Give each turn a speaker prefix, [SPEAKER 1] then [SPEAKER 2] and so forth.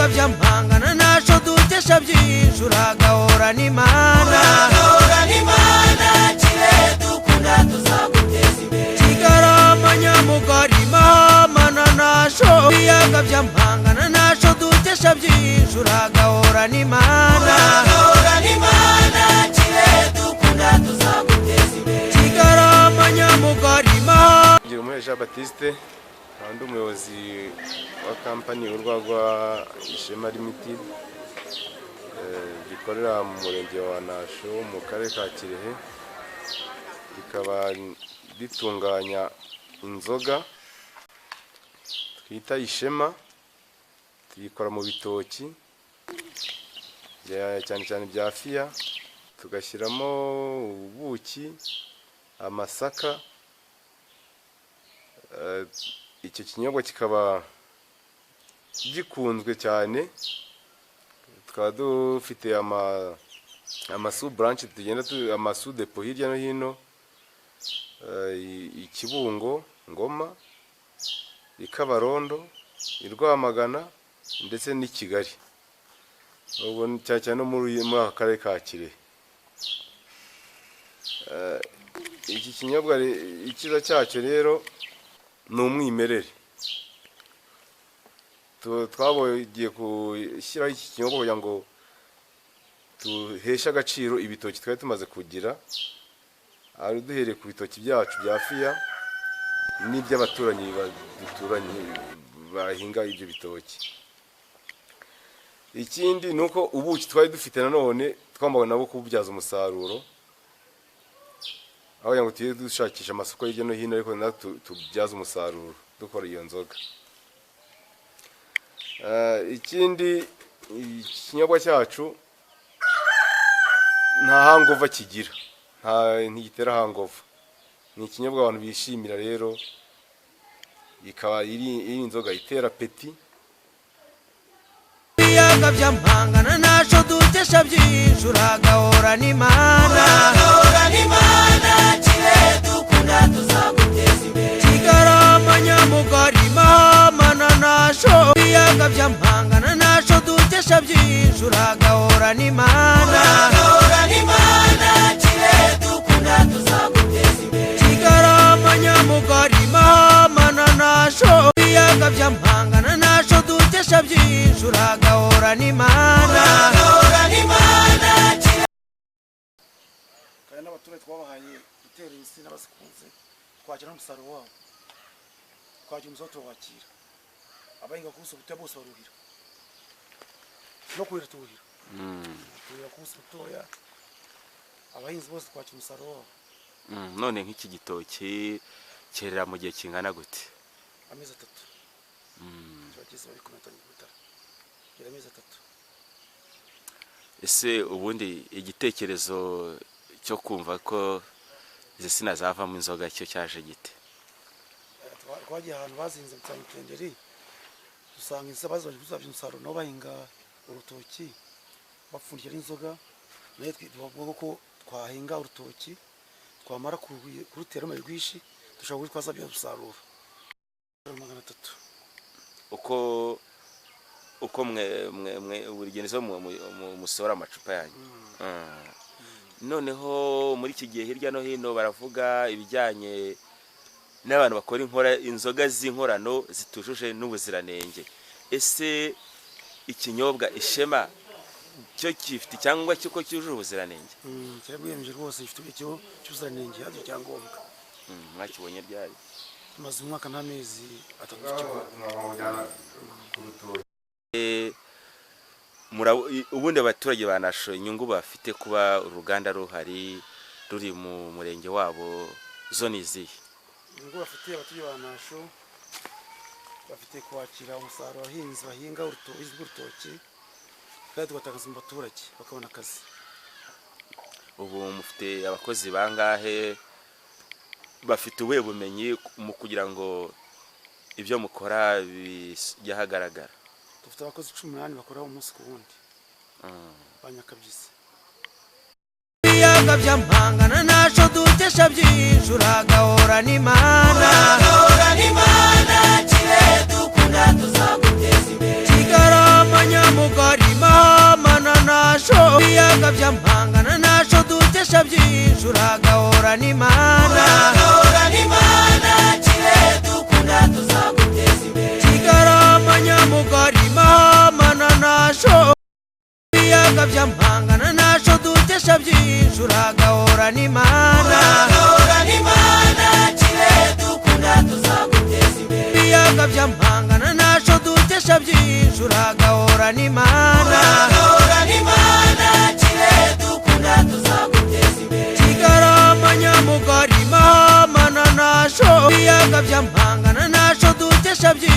[SPEAKER 1] ibiyaga by'amahangana naco dukesha byinshi uragahora n'Imana kirere dukunda tuzaguteza imbere Kigarama Nyamugari Mana naco ibiyaga by'amahangana naco dukesha byinshi uragahora n'Imana kirere dukunda tuzaguteza imbere Kigarama Nyamugari
[SPEAKER 2] Jean Baptiste kandi umuyobozi wa kampani urwagwa Ishema Limited gikorera mu murenge wa Nasho mu karere ka Kirehe rikaba ritunganya inzoga twita Ishema tuyikora mu bitoki cyane cyane bya fiya tugashyiramo ubuki amasaka icyo kinyobwa kikaba gikunzwe cyane tukaba dufite amasu branch tugenda amasu depo hirya no hino Ikibungo Ngoma Ikabarondo Irwamagana ndetse n'i Kigali ubu cyane muri akarere ka Kirehe iki kinyobwa ikiza cyacyo rero ni umwimerere twabogiye gushyiraho iki kinyobwa kugira ngo tuheshe agaciro ibitoki twari tumaze kugira ari duhereye ku bitoki byacu bya fiya n'iby'abaturanyi baduturanye bahinga ibyo bitoki ikindi nuko ubuki twari dufite nanone twambaga nabo kububyaza umusaruro aho yango tuye dushakisha amasoko hirya no hino ariko natwe tubyaza umusaruro dukora iyo nzoga ikindi ikinyobwa cyacu nta hangova kigira ntigitera hangova ni ikinyobwa abantu bishimira rero ikaba iri inzoga itera peti ibiyaga by'amahangana naco dukesha byinshi uragahora n'Imana kirere dukunda tuzaguteza imbere Kigarama Nyamugari Mana naco ibiyaga by'amahangana naco dukesha byinshi uragahora n'Imana kirere dukunda tuzaguteza imbere Kigarama Nyamugari Mana naco ibiyaga by'amahangana naco dukesha byinshi uragahora n'Imana
[SPEAKER 3] kandi n'abaturage twabahaye gutera isi n'abasikunze kwakira n'umusaruro wabo kwakira umusaruro wakira abahinga ku buso butoya bose baruhira no kuhira turuhira ku buso butoya abahinzi bose kwakira umusaruro wabo
[SPEAKER 4] none nk'iki gitoki cyerera mu gihe kingana gute
[SPEAKER 3] amezi 3 bageze bari kumetanya gutara kera amezi 3
[SPEAKER 4] ese ubundi igitekerezo cyo kumva ko izi sina zavamo inzoga cyo cyaje gite
[SPEAKER 3] twagiye ahantu bazinze cyane Kenderi dusanga insabazo bazabye umusaruro no bahinga urutoki bapfundira inzoga naye twavuga ko twahinga urutoki twamara kurutera mu rwishi dushobora kwazabye umusaruro 300
[SPEAKER 4] uko mwe urigenizo musora amacupa yanyu noneho muri iki gihe hirya no hino baravuga ibijyanye n'abantu bakora inzoga z'inkorano zitujuje n'ubuziranenge ese ikinyobwa Ishema cyo gifite cyangwa cyuko cyujuje ubuziranenge
[SPEAKER 3] cyabwiyemeje rwose gifite icyo cyuziranenge hadi cyangombwa
[SPEAKER 4] mwakibonye ryari
[SPEAKER 3] tumaze umwaka n'amezi 3
[SPEAKER 4] ubundi abaturage banasho inyungu bafite kuba uruganda ruhari ruri mu murenge wabo zone izihe
[SPEAKER 3] inyungu bafite abaturage banasho bafite kwakira umusaruro abahinzi bahinga urutoki kandi tugatanga mu baturage bakabona akazi
[SPEAKER 4] ubu mufite abakozi bangahe bafite ubumenyi mu kugira ngo ibyo mukora bijyahagaragara
[SPEAKER 3] dufite abakozi 18 bakora umunsi ku wundi banyakabyiza
[SPEAKER 1] ibiyaga by'amahangana naco dukesha byinshi uragahora n'Imana kirere dukunda tuzaguteza imbere Kigarama byinshi uragahorana Imana Kigarama Nyamugari Mahama nasho ibiyaga by'amahangana nasho dukesha byinshi uragahorana Imana ibiyaga by'amahangana nasho dukesha byinshi uragahorana Imana Kigarama Nyamugari Mahama nasho ibiyaga by'amahangana nasho dukesha byinshi